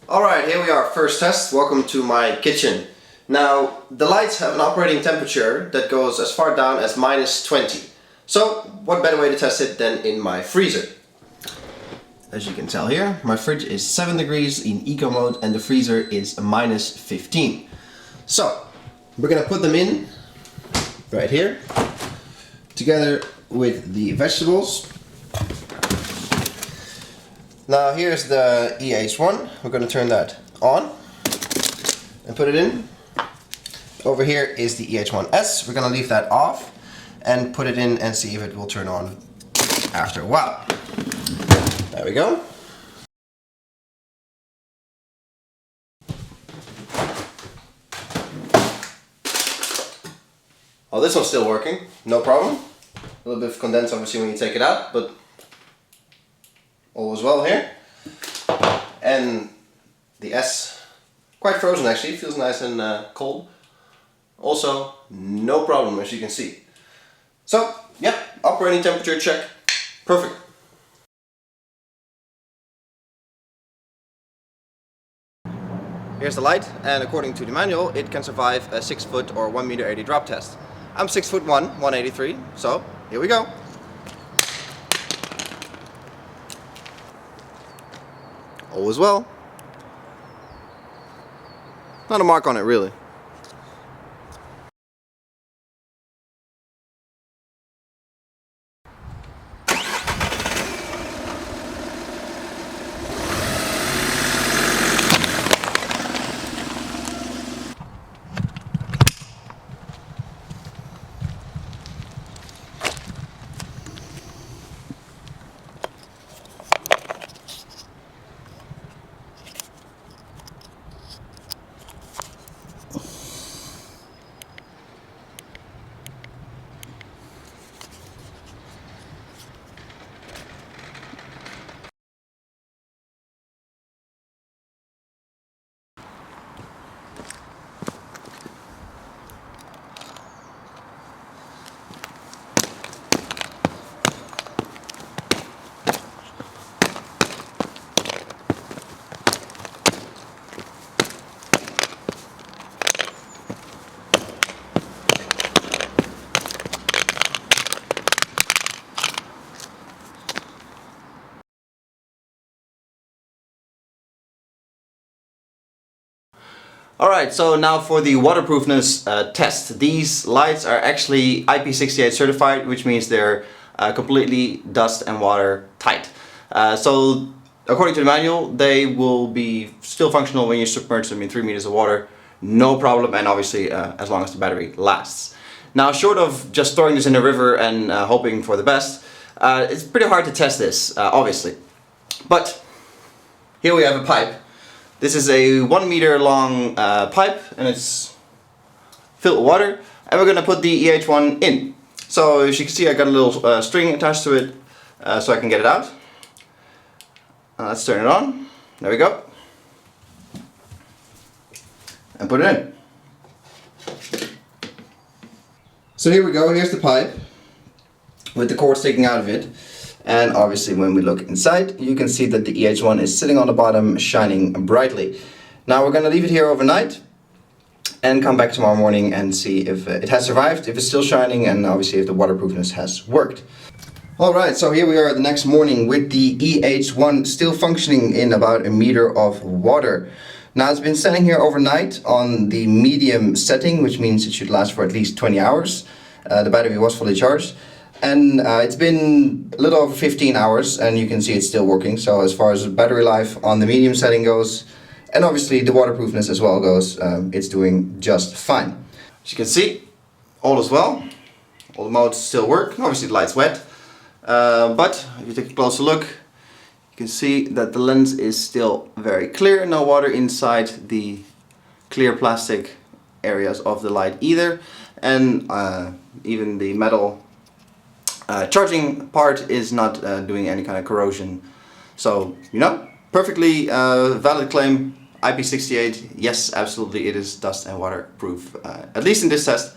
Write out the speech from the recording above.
Alright, here we are, first test. Welcome to my kitchen. Now, the lights have an operating temperature that goes as far down as -20. So, what better way to test it than in my freezer? As you can tell here, my fridge is 7 degrees in eco mode and the freezer is -15. So, we're gonna put them in right here, together with the vegetables. Now here's the EH1, we're going to turn that on and put it in. Over here is the EH1s, we're going to leave that off and put it in and see if it will turn on after a while. There we go. Oh, this one's still working, no problem. A little bit of condensed obviously when you take it out, but all is well here. And the S, quite frozen actually, feels nice and cold. Also, no problem as you can see. So, yeah, operating temperature check, perfect. Here's the light, and according to the manual, it can survive a 6 foot or 1 meter 80 drop test. I'm 6'1", 183, so here we go. All is well. Not a mark on it really. Alright, so now for the waterproofness test. These lights are actually IP68 certified, which means they're completely dust and water tight. So according to the manual, they will be still functional when you submerge them in 3 meters of water, no problem, and obviously as long as the battery lasts. Now, short of just throwing this in a river and hoping for the best, it's pretty hard to test this, obviously. But here we have a pipe. This is a 1 meter long pipe and it's filled with water, and we're going to put the EH1 in. So as you can see, I got a little string attached to it so I can get it out. Let's turn it on. There we go. And put it in. So here we go, here's the pipe with the cord sticking out of it. And obviously when we look inside, you can see that the EH1 is sitting on the bottom, shining brightly. Now we're going to leave it here overnight and come back tomorrow morning and see if it has survived, if it's still shining, and obviously if the waterproofness has worked. Alright, so here we are the next morning with the EH1 still functioning in about 1 meter of water. Now it's been sitting here overnight on the medium setting, which means it should last for at least 20 hours. The battery was fully charged. And it's been a little over 15 hours and you can see it's still working. So as far as battery life on the medium setting goes, and obviously the waterproofness as well goes, it's doing just fine. As you can see, all is well. All the modes still work. Obviously the light's wet. But if you take a closer look, you can see that the lens is still very clear. No water inside the clear plastic areas of the light either. And even the metal charging part is not doing any kind of corrosion. So, you know, perfectly valid claim. IP68, yes, absolutely, it is dust and waterproof, at least in this test.